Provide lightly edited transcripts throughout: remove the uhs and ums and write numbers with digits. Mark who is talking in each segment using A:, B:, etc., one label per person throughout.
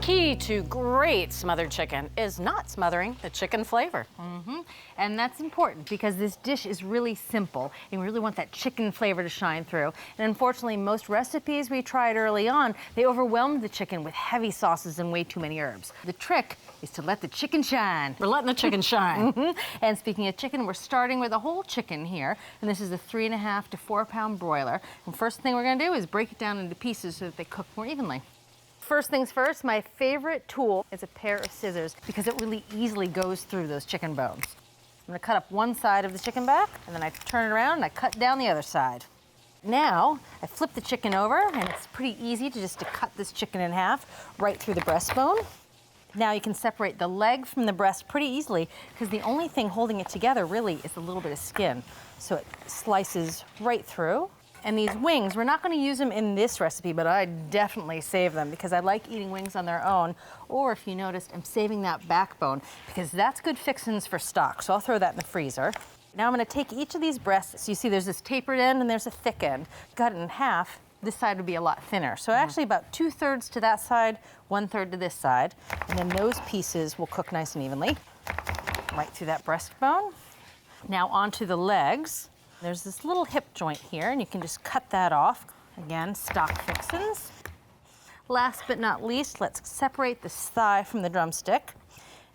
A: key to great smothered chicken is not smothering the chicken flavor.
B: And that's important because this dish is really simple and we really want that chicken flavor to shine through. And unfortunately, most recipes we tried early on, they overwhelmed the chicken with heavy sauces and way too many herbs. The trick is to let the chicken shine.
A: We're letting the chicken shine.
B: And speaking of chicken, we're starting with a whole chicken here. And this is a 3.5 to 4 pound broiler. And first thing we're gonna do is break it down into pieces so that they cook more evenly. First things first, my favorite tool is a pair of scissors because it really easily goes through those chicken bones. I'm gonna cut up one side of the chicken back, and then I turn it around and I cut down the other side. Now, I flip the chicken over, and it's pretty easy to cut this chicken in half right through the breastbone. Now you can separate the leg from the breast pretty easily because the only thing holding it together really is a little bit of skin. So it slices right through. And these wings, we're not gonna use them in this recipe, but I definitely save them because I like eating wings on their own. Or if you noticed, I'm saving that backbone because that's good fixins for stock. So I'll throw that in the freezer. Now I'm gonna take each of these breasts. So you see there's this tapered end and there's a thick end. Cut it in half. This side would be a lot thinner. So actually about 2/3 to that side, 1/3 to this side. And then those pieces will cook nice and evenly. Right through that breastbone. Now onto the legs. There's this little hip joint here, and you can just cut that off. Again, stock fixins. Last but not least, let's separate the thigh from the drumstick.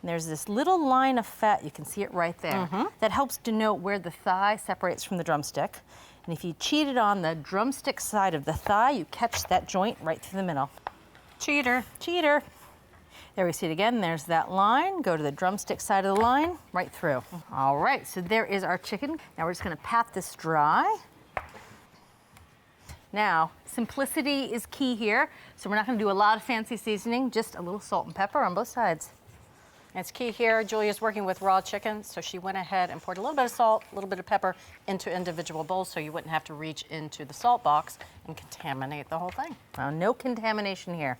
B: And there's this little line of fat, you can see it right there, that helps denote where the thigh separates from the drumstick. And if you cheated on the drumstick side of the thigh, you catch that joint right through the middle.
A: Cheater.
B: Cheater. There we see it again, there's that line. Go to the drumstick side of the line, right through. All right, so there is our chicken. Now we're just gonna pat this dry. Now, simplicity is key here, so we're not gonna do a lot of fancy seasoning, just a little salt and pepper on both sides.
A: And it's key here, Julia's working with raw chicken, so she went ahead and poured a little bit of salt, a little bit of pepper into individual bowls so you wouldn't have to reach into the salt box and contaminate the whole thing.
B: Well, no contamination here.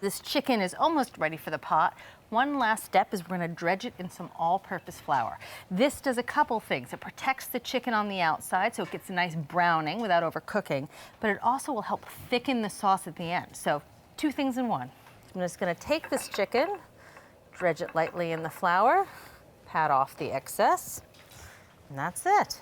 B: This chicken is almost ready for the pot. One last step is we're gonna dredge it in some all-purpose flour. This does a couple things. It protects the chicken on the outside so it gets a nice browning without overcooking, but it also will help thicken the sauce at the end. So 2 things in one. I'm just gonna take this chicken, dredge it lightly in the flour, pat off the excess, and that's it.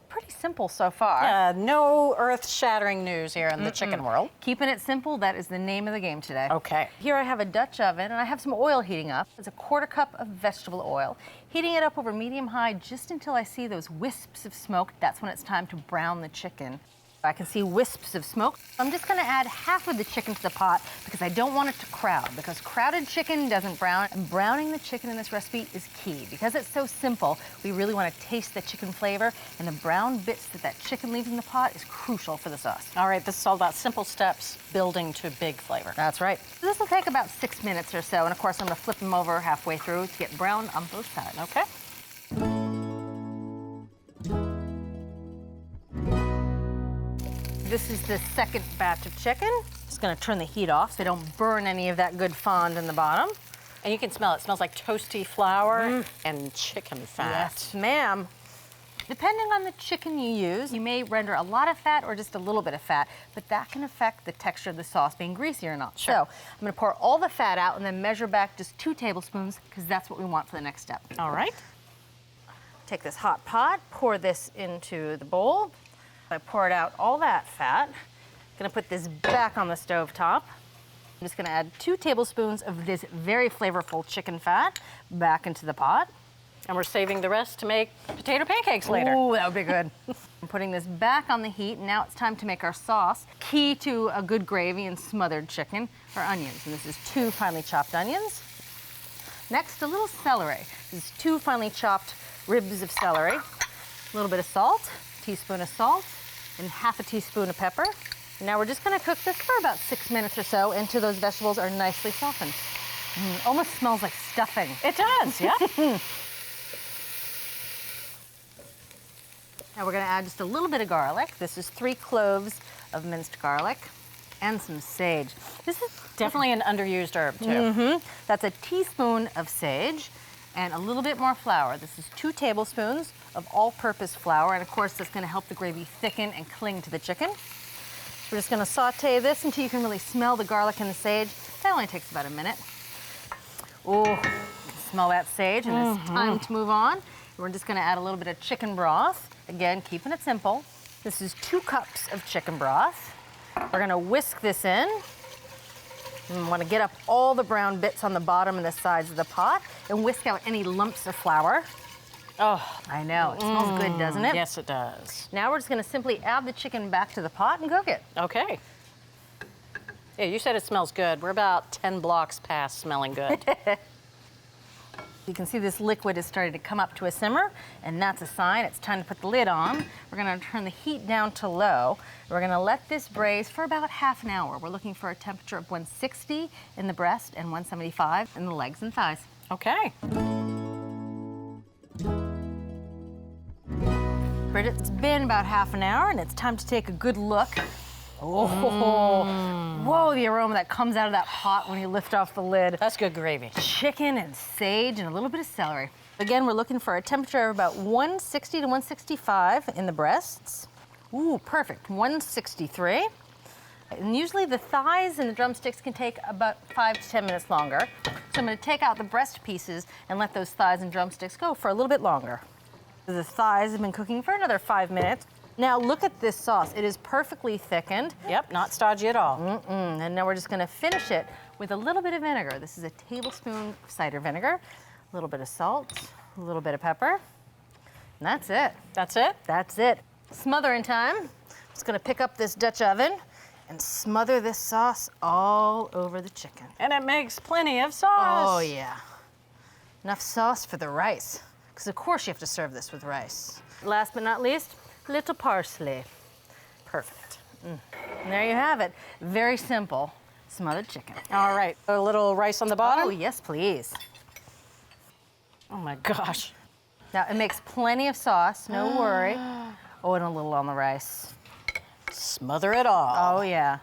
B: Pretty simple so far.
A: No earth-shattering news here in the chicken world.
B: Keeping it simple, that is the name of the game today.
A: Okay.
B: Here I have a Dutch oven and I have some oil heating up. It's a 1/4 cup of vegetable oil. Heating it up over medium-high just until I see those wisps of smoke. That's when it's time to brown the chicken. I can see wisps of smoke. I'm just gonna add half of the chicken to the pot because I don't want it to crowd, because crowded chicken doesn't brown, and browning the chicken in this recipe is key. Because it's so simple, we really wanna taste the chicken flavor, and the brown bits that chicken leaves in the pot is crucial for the sauce.
A: All right, this is all about simple steps building to big flavor.
B: That's right. So this will take about 6 minutes or so, and of course I'm gonna flip them over halfway through to get brown on both sides.
A: Okay.
B: This is the second batch of chicken. Just gonna turn the heat off so they don't burn any of that good fond in the bottom.
A: And you can smell it. It smells like toasty flour and chicken fat.
B: Yes, ma'am. Depending on the chicken you use, you may render a lot of fat or just a little bit of fat, but that can affect the texture of the sauce being greasy or not.
A: Sure.
B: So I'm gonna pour all the fat out and then measure back just 2 tablespoons because that's what we want for the next step.
A: All right.
B: Take this hot pot, pour this into the bowl. I poured out all that fat. Gonna put this back on the stove top. I'm just gonna add 2 tablespoons of this very flavorful chicken fat back into the pot.
A: And we're saving the rest to make potato pancakes later.
B: Ooh, that would be good. I'm putting this back on the heat, and now it's time to make our sauce. Key to a good gravy and smothered chicken are onions, and this is 2 finely chopped onions. Next, a little celery. This is 2 finely chopped ribs of celery. A little bit of salt, teaspoon of salt, and half a teaspoon of pepper. And now we're just gonna cook this for about 6 minutes or so until those vegetables are nicely softened. Almost smells like stuffing.
A: It does, yeah.
B: Now we're gonna add just a little bit of garlic. This is 3 cloves of minced garlic and some sage. This is
A: Definitely an underused herb, too.
B: That's a teaspoon of sage and a little bit more flour. This is 2 tablespoons of all-purpose flour, and of course that's gonna help the gravy thicken and cling to the chicken. So we're just gonna saute this until you can really smell the garlic and the sage. That only takes about a minute. Oh, smell that sage, and it's time to move on. We're just gonna add a little bit of chicken broth. Again, keeping it simple. This is 2 cups of chicken broth. We're gonna whisk this in. You wanna get up all the brown bits on the bottom and the sides of the pot and whisk out any lumps of flour.
A: Oh,
B: I know, it smells good, doesn't it?
A: yes, it does.
B: Now we're just gonna simply add the chicken back to the pot and cook it.
A: Okay. Yeah, you said it smells good. We're about 10 blocks past smelling good.
B: You can see this liquid is starting to come up to a simmer, and that's a sign it's time to put the lid on. We're gonna turn the heat down to low. We're gonna let this braise for about half an hour. We're looking for a temperature of 160 in the breast and 175 in the legs and thighs.
A: Okay.
B: Bridget, it's been about half an hour, and it's time to take a good look. Oh, whoa, the aroma that comes out of that pot when you lift off the lid.
A: That's good gravy.
B: Chicken and sage and a little bit of celery. Again, we're looking for a temperature of about 160 to 165 in the breasts. Ooh, perfect, 163. And usually the thighs and the drumsticks can take about 5 to 10 minutes longer. So I'm gonna take out the breast pieces and let those thighs and drumsticks go for a little bit longer. The thighs have been cooking for another 5 minutes. Now look at this sauce. It is perfectly thickened.
A: Yep, not stodgy at all.
B: And now we're just gonna finish it with a little bit of vinegar. This is a tablespoon of cider vinegar, a little bit of salt, a little bit of pepper, and that's it.
A: That's it?
B: That's it. Smothering time. Just gonna pick up this Dutch oven and smother this sauce all over the chicken.
A: And it makes plenty of sauce.
B: Oh yeah. Enough sauce for the rice, because of course you have to serve this with rice. Last but not least, little parsley. Perfect. And there you have it. Very simple smothered chicken.
A: All right, a little rice on the bottom.
B: Oh, yes, please.
A: Oh my gosh.
B: Now, it makes plenty of sauce, no worry. Oh, and a little on the rice.
A: Smother it all.
B: Oh, yeah.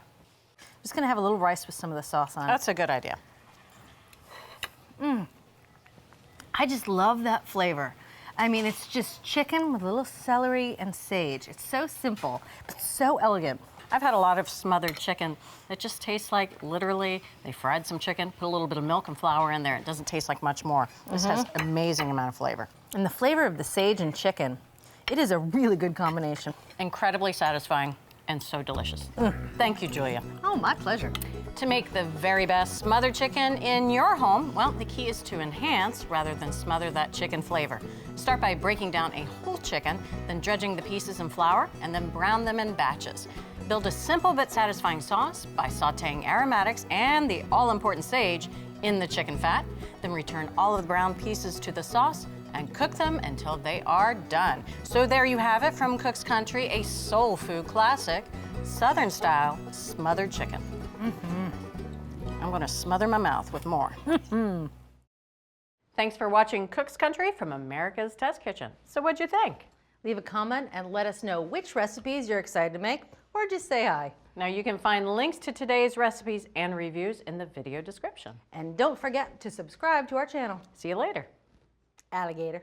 B: I'm just gonna have a little rice with some of the sauce on it.
A: That's a good idea.
B: I just love that flavor. I mean, it's just chicken with a little celery and sage. It's so simple, but so elegant.
A: I've had a lot of smothered chicken that just tastes like literally they fried some chicken, put a little bit of milk and flour in there. It doesn't taste like much more. This has amazing amount of flavor.
B: And the flavor of the sage and chicken, it is a really good combination.
A: Incredibly satisfying and so delicious. Thank you, Julia.
B: Oh, my pleasure.
A: To make the very best smothered chicken in your home, well, the key is to enhance rather than smother that chicken flavor. Start by breaking down a whole chicken, then dredging the pieces in flour, and then brown them in batches. Build a simple but satisfying sauce by sauteing aromatics and the all-important sage in the chicken fat. Then return all of the brown pieces to the sauce and cook them until they are done. So there you have it from Cook's Country, a soul food classic, Southern-style smothered chicken. I'm gonna smother my mouth with more. Thanks for watching Cook's Country from America's Test Kitchen. So what'd you think?
B: Leave a comment and let us know which recipes you're excited to make, or just say hi.
A: Now you can find links to today's recipes and reviews in the video description.
B: And don't forget to subscribe to our channel.
A: See you later.
B: Alligator.